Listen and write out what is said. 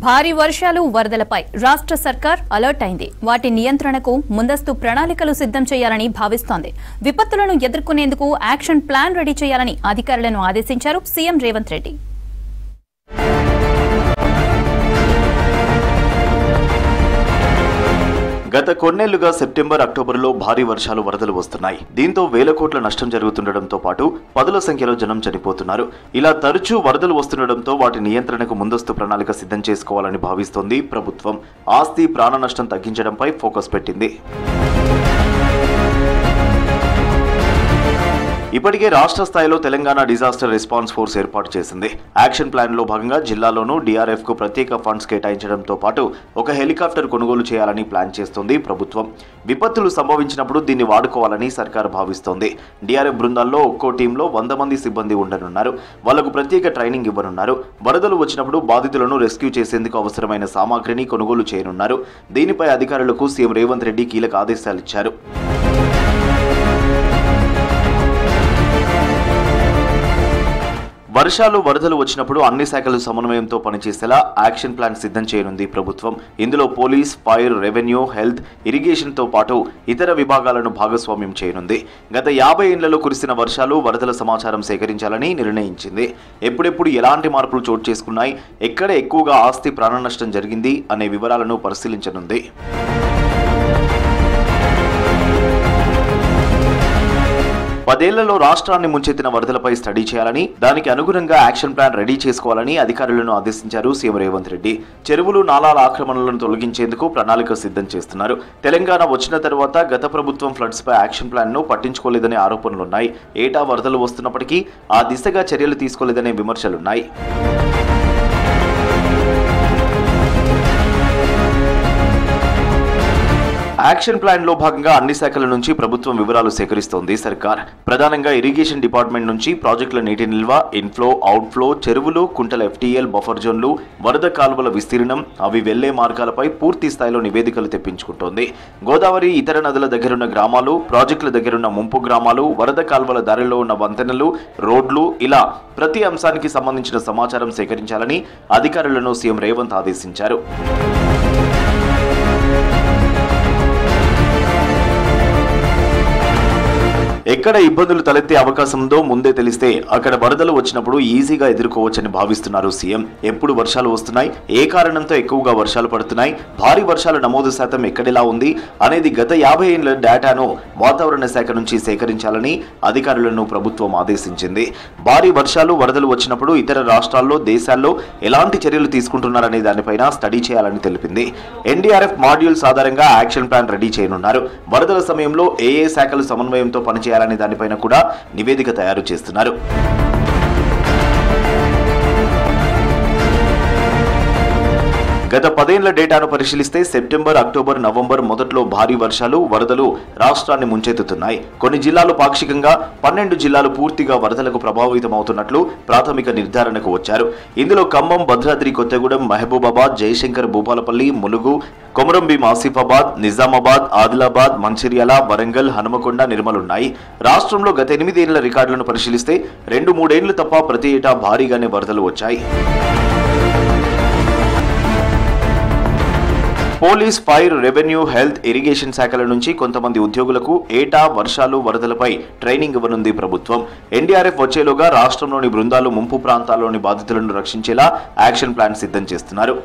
భారీ వర్షాలు వరదలపై రాష్ట్ర సర్కార్ అలర్ట్ అయింది. వాటి నియంత్రణకు ముందస్తు ప్రణాళికలు సిద్ధం చేయాలని భావిస్తోంది. విపత్తులను ఎదుర్కొనేందుకు యాక్షన్ ప్లాన్ రెడీ చేయాలని అధికారులను ఆదేశించారు సీఎం రేవంత్ రెడ్డి. గత కొన్నేళ్లుగా సెప్టెంబర్, అక్టోబర్లో భారీ వర్షాలు వరదలు వస్తున్నాయి. దీంతో వేల కోట్ల నష్టం జరుగుతుండటంతో పాటు పదుల సంఖ్యలో జనం చనిపోతున్నారు. ఇలా తరచూ వరదలు వస్తుండటంతో వాటి నియంత్రణకు ముందస్తు ప్రణాళిక సిద్ధం చేసుకోవాలని భావిస్తోంది ప్రభుత్వం. ఆస్తి, ప్రాణ నష్టం తగ్గించడంపై ఫోకస్ పెట్టింది. ఇప్పటికే రాష్ట్ర స్థాయిలో తెలంగాణ డిజాస్టర్ రెస్పాన్స్ ఫోర్స్ ఏర్పాటు చేసింది. యాక్షన్ ప్లాన్ లో భాగంగా జిల్లాలోనూ DRF కు ప్రత్యేక ఫండ్స్ కేటాయించడంతో పాటు ఒక హెలికాప్టర్ కొనుగోలు చేయాలని ప్లాన్ చేస్తోంది ప్రభుత్వం. విపత్తులు సంభవించినప్పుడు దీన్ని వాడుకోవాలని సర్కారు భావిస్తోంది. DRF బృందాల్లో ఒక్కో టీంలో 100 మంది సిబ్బంది ఉండనున్నారు. వాళ్లకు ప్రత్యేక ట్రైనింగ్ ఇవ్వనున్నారు. వరదలు వచ్చినప్పుడు బాధితులను రెస్క్యూ చేసేందుకు అవసరమైన సామాగ్రిని కొనుగోలు చేయనున్నారు. దీనిపై అధికారులకు సీఎం రేవంత్ రెడ్డి కీలక ఆదేశాలిచ్చారు. వర్షాలు, వరదలు వచ్చినప్పుడు అన్ని శాఖలు సమన్వయంతో పనిచేసేలా యాక్షన్ ప్లాన్ సిద్ధం చేయనుంది ప్రభుత్వం. ఇందులో పోలీస్, ఫైర్, రెవెన్యూ, హెల్త్, ఇరిగేషన్తో పాటు ఇతర విభాగాలను భాగస్వామ్యం చేయనుంది. గత 50 ఏళ్లలో కురిసిన వర్షాలు, వరదల సమాచారం సేకరించాలని నిర్ణయించింది. ఎప్పుడెప్పుడు ఎలాంటి మార్పులు చోటు చేసుకున్నాయి, ఎక్కడ ఎక్కువగా ఆస్తి, ప్రాణ నష్టం జరిగింది అనే వివరాలను పరిశీలించనుంది. 10 ఏళ్లలో రాష్ట్రాన్ని ముంచెత్తిన వరదలపై స్టడీ చేయాలని, దానికి అనుగుణంగా యాక్షన్ ప్లాన్ రెడీ చేసుకోవాలని అధికారులను ఆదేశించారు సీఎం రేవంత్ రెడ్డి. చెరువులు, నాలాల ఆక్రమణలను తొలగించేందుకు ప్రణాళిక సిద్ధం చేస్తున్నారు. తెలంగాణ వచ్చిన తర్వాత గత ప్రభుత్వం ఫ్లడ్స్ పై యాక్షన్ ప్లాన్ ను పట్టించుకోలేదనే ఆరోపణలున్నాయి. ఏటా వరదలు వస్తున్నప్పటికీ ఆ దిశగా చర్యలు తీసుకోలేదనే విమర్శలున్నాయి. యాక్షన్ ప్లాన్ లో భాగంగా అన్ని శాఖల నుంచి ప్రభుత్వం వివరాలు సేకరిస్తోంది సర్కార్. ప్రధానంగా ఇరిగేషన్ డిపార్ట్మెంట్ నుంచి ప్రాజెక్టుల నీటి నిల్వ, ఇన్ఫ్లో, అవుట్ఫ్లో, చెరువులు, కుంటల FTL, బఫర్ జోన్లు, వరద కాలువల విస్తీర్ణం, అవి వెళ్లే మార్గాలపై పూర్తి స్థాయిలో నివేదికలు తెప్పించుకుంటోంది. గోదావరి, ఇతర నదుల దగ్గరున్న గ్రామాలు, ప్రాజెక్టుల దగ్గరున్న ముంపు గ్రామాలు, వరద కాలువల దారిలో ఉన్న వంతెనలు, రోడ్లు, ఇలా ప్రతి అంశానికి సంబంధించిన సమాచారం సేకరించాలని అధికారులను సీఎం రేవంత్ ఆదేశించారు. ఎక్కడ ఇబ్బందులు తలెత్తే అవకాశం ఉందో ముందే తెలిస్తే అక్కడ వరదలు వచ్చినప్పుడు ఈజీగా ఎదుర్కోవచ్చని భావిస్తున్నారు సీఎం. ఎప్పుడు వర్షాలు వస్తున్నాయి, ఏ కారణంతో ఎక్కువగా వర్షాలు పడుతున్నాయి, భారీ వర్షాల నమోదు శాతం ఎక్కడెలా ఉంది అనేది గత 50 ఏళ్ల డేటాను వాతావరణ శాఖ నుంచి సేకరించాలని అధికారులను ప్రభుత్వం ఆదేశించింది. భారీ వర్షాలు, వరదలు వచ్చినప్పుడు ఇతర రాష్ట్రాల్లో, దేశాల్లో ఎలాంటి చర్యలు తీసుకుంటున్నారనే దానిపైన స్టడీ చేయాలని తెలిపింది. NDRF మాడ్యూల్స్ ఆధారంగా యాక్షన్ ప్లాన్ రెడీ చేయనున్నారు. వరదల సమయంలో ఏ శాఖలు సమన్వయంతో పనిచేయాలి అనే దానిపైన కూడా నివేదిక తయారు చేస్తున్నారు. గత 10 ఏళ్ల డేటాను పరిశీలిస్తే సెప్టెంబర్, అక్టోబర్, నవంబర్ మొదట్లో భారీ వర్షాలు, వరదలు రాష్ట్రాన్ని ముంచెత్తుతున్నాయి. కొన్ని జిల్లాలు పాక్షికంగా, 12 జిల్లాలు పూర్తిగా వరదలకు ప్రభావితమవుతున్నట్లు ప్రాథమిక నిర్ధారణకు వచ్చారు. ఇందులో ఖమ్మం, భద్రాద్రి కొత్తగూడెం, మహబూబాబాద్, జయశంకర్, భూపాలపల్లి, ములుగు, కొమరంభీం, ఆసిఫాబాద్, నిజామాబాద్, ఆదిలాబాద్, మంచిర్యాల, వరంగల్, హనుమకొండ, నిర్మలున్నాయి. రాష్ట్రంలో గత 8 ఏళ్ల రికార్డులను పరిశీలిస్తే 2-3 ఏళ్లు తప్ప ప్రతి ఏటా భారీగానే వరదలు వచ్చాయి. Police, fire, revenue, health, irrigation శాఖల నుంచి కొంతమంది ఉద్యోగులకు ఏటా వర్షాలు, వరదలపై ట్రైనింగ్ ఇవ్వనుంది ప్రభుత్వం. NDRF వచ్చేలోగా రాష్ట్రంలోని బృందాలు ముంపు ప్రాంతాల్లోని బాధితులను రక్షించేలా యాక్షన్ ప్లాన్ సిద్ధం చేస్తున్నారు.